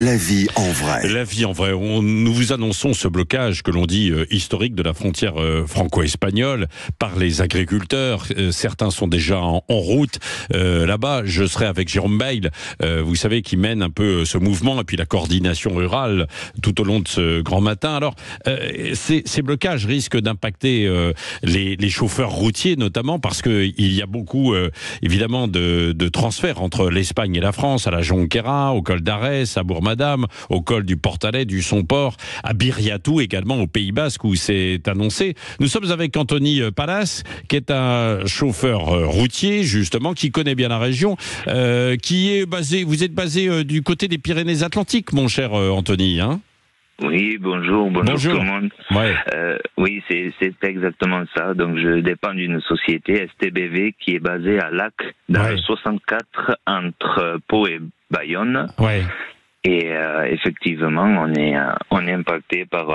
La vie en vrai. La vie en vrai. Nous vous annonçons ce blocage que l'on dit historique de la frontière franco-espagnole par les agriculteurs. Certains sont déjà en route. Là-bas, je serai avec Jérôme Bail, vous savez, qui mène un peu ce mouvement et puis la coordination rurale tout au long de ce grand matin. Alors, ces blocages risquent d'impacter les chauffeurs routiers, notamment parce qu'il y a beaucoup, évidemment, de transferts entre l'Espagne et la France, à la Jonquera, au col d'Arès, à Bourg-Madame, au col du Portalet, du Somport, à Biriatou également, au Pays Basque, où c'est annoncé. Nous sommes avec Anthony Palas, qui est un chauffeur routier, justement, qui connaît bien la région, qui est basé, vous êtes basé du côté des Pyrénées-Atlantiques, mon cher Anthony, hein? Oui, bonjour tout le monde. Ouais. Oui, c'est exactement ça. Donc, je dépends d'une société, STBV, qui est basée à Lac, dans le 64, entre Pau et Bayonne. Ouais. Et effectivement, on est impacté par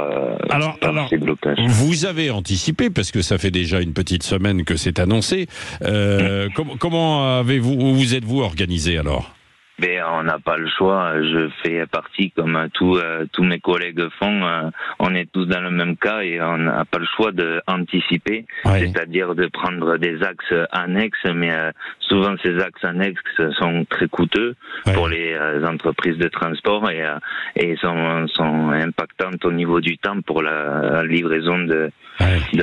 ces blocages. Vous avez anticipé, parce que ça fait déjà une petite semaine que c'est annoncé. Comment vous êtes-vous organisé alors ? Ben, on n'a pas le choix. Je fais partie, comme tous mes collègues font, on est tous dans le même cas et on n'a pas le choix d'anticiper, c'est-à-dire de prendre des axes annexes, mais souvent ces axes annexes sont très coûteux pour les entreprises de transport et sont impactantes au niveau du temps pour la livraison de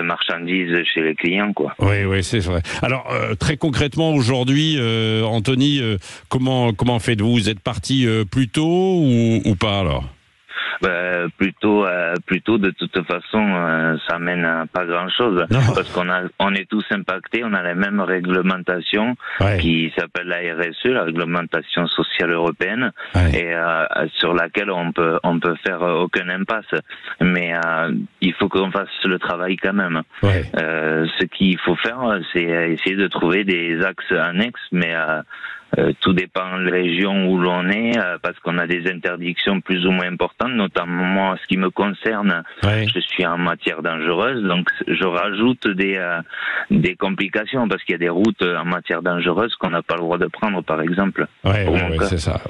marchandises chez les clients, quoi. Oui, c'est vrai. Alors, très concrètement, aujourd'hui, Anthony, comment faites-vous ? Vous êtes parti plus tôt ou pas, alors ? Plutôt de toute façon, ça mène à pas grand-chose, parce qu'on est tous impactés, on a la même réglementation qui s'appelle la RSE, la réglementation sociale européenne, et sur laquelle on peut faire aucun impasse, mais il faut qu'on fasse le travail quand même. Ce qu'il faut faire, c'est essayer de trouver des axes annexes, mais tout dépend de la région où l'on est, parce qu'on a des interdictions plus ou moins importantes, notamment moi, ce qui me concerne, je suis en matière dangereuse, donc je rajoute des complications, parce qu'il y a des routes en matière dangereuse qu'on n'a pas le droit de prendre, par exemple. C'est ça.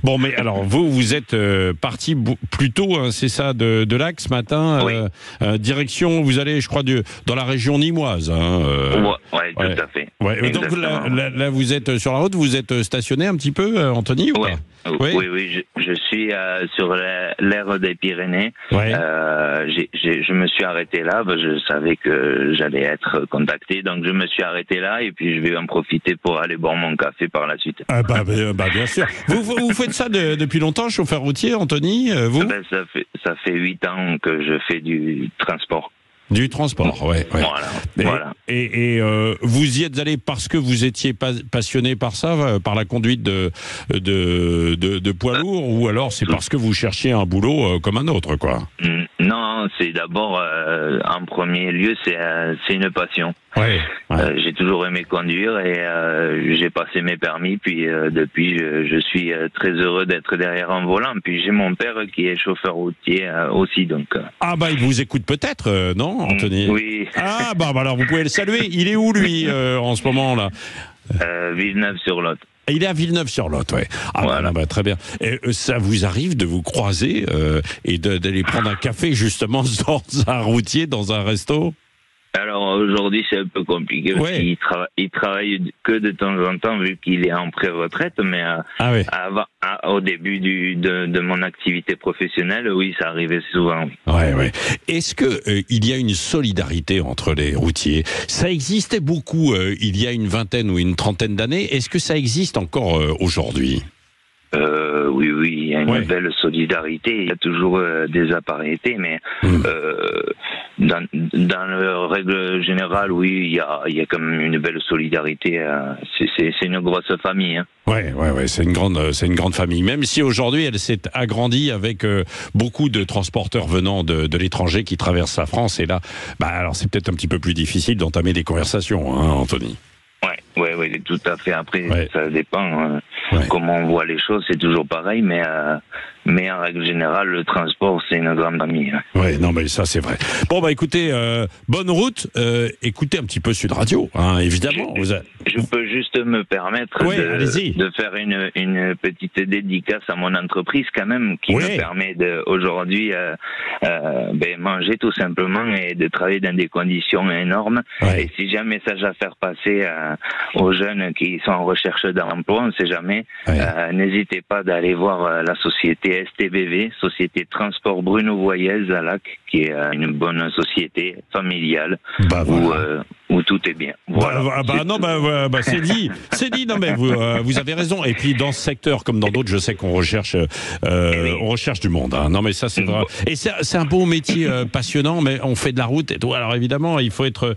Bon, mais alors, vous êtes parti plus tôt, hein, c'est ça, de Lac ce matin, direction, vous allez, je crois, dans la région nimoise. Tout à fait. Donc là, vous êtes sur la route, vous êtes stationné un petit peu, Anthony, ou pas ? Oui, je suis sur l'aire des Pyrénées. Je me suis arrêté là, je savais que j'allais être contacté, donc je me suis arrêté là et puis je vais en profiter pour aller boire mon café par la suite. Bien sûr. Vous faites ça depuis longtemps, chauffeur routier, Anthony, vous ? Ça fait 8 ans que je fais du transport. Du transport, Voilà. Et vous y êtes allé parce que vous étiez passionné par ça, par la conduite de poids lourds, ou alors c'est parce que vous cherchiez un boulot comme un autre, quoi ? Non, c'est d'abord, en premier lieu, c'est une passion. J'ai toujours aimé conduire et j'ai passé mes permis, puis depuis je suis très heureux d'être derrière un volant. Puis j'ai mon père qui est chauffeur routier aussi, donc. Il vous écoute peut-être, non, Anthony ? Oui. Alors vous pouvez le saluer. Il est où lui en ce moment là ? Villeneuve-sur-Lot. Il est à Villeneuve-sur-Lot, très bien. Et ça vous arrive de vous croiser et d'aller prendre un café justement dans un routier, dans un resto ? Alors aujourd'hui c'est un peu compliqué parce qu'il travaille que de temps en temps vu qu'il est en pré-retraite, mais au début de mon activité professionnelle, oui, ça arrivait souvent. Est-ce que il y a une solidarité entre les routiers ? Ça existait beaucoup il y a une vingtaine ou une trentaine d'années. Est-ce que ça existe encore aujourd'hui ? Oui, il y a une belle solidarité. Il y a toujours des apparentés, mais dans la règle générale, oui, il y a quand même une belle solidarité. C'est une grosse famille. Hein. C'est une grande famille. Même si aujourd'hui, elle s'est agrandie avec beaucoup de transporteurs venant de l'étranger qui traversent la France. Et là, alors c'est peut-être un petit peu plus difficile d'entamer des conversations, hein, Anthony. Oui, tout à fait. Après, ça dépend comment on voit les choses. C'est toujours pareil, mais en règle générale, le transport, c'est une grande famille. Mais ça, c'est vrai. Bon, écoutez, bonne route. Écoutez un petit peu Sud Radio, hein, évidemment. Je peux juste me permettre de faire une petite dédicace à mon entreprise quand même, qui me permet aujourd'hui manger tout simplement et de travailler dans des conditions énormes. Et si j'ai un message à faire passer aux jeunes qui sont en recherche d'emploi, on ne sait jamais, n'hésitez pas d'aller voir la société STBV, Société Transport Bruno Voyez à Lac, qui est une bonne société familiale où tout est bien. Voilà. C'est dit. Non mais vous avez raison. Et puis dans ce secteur comme dans d'autres, je sais qu'on recherche, on recherche du monde. Hein. Non mais ça c'est vrai. Et c'est un beau métier passionnant, mais on fait de la route et tout. Alors évidemment, il faut être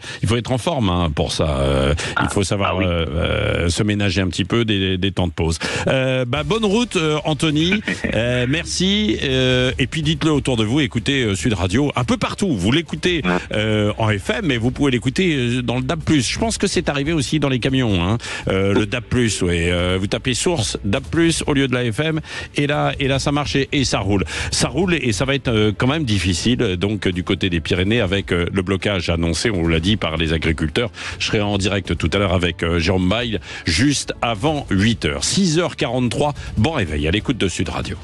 en forme pour ça. Il faut savoir se ménager un petit peu des temps de pause. Bonne route, Anthony. Merci. Et puis dites-le autour de vous. Écoutez Sud Radio un peu partout. Vous l'écoutez en FM, mais vous pouvez l'écouter dans le DAB+. Je pense que c'est arrivé aussi dans les camions. Hein. Le DAB+, vous tapez source DAB+, au lieu de la FM, et là ça marche et ça roule. Ça roule et ça va être quand même difficile, donc du côté des Pyrénées, avec le blocage annoncé, on l'a dit, par les agriculteurs. Je serai en direct tout à l'heure avec Jérôme Bail, juste avant 8h. 6h43, bon réveil à l'écoute de Sud Radio.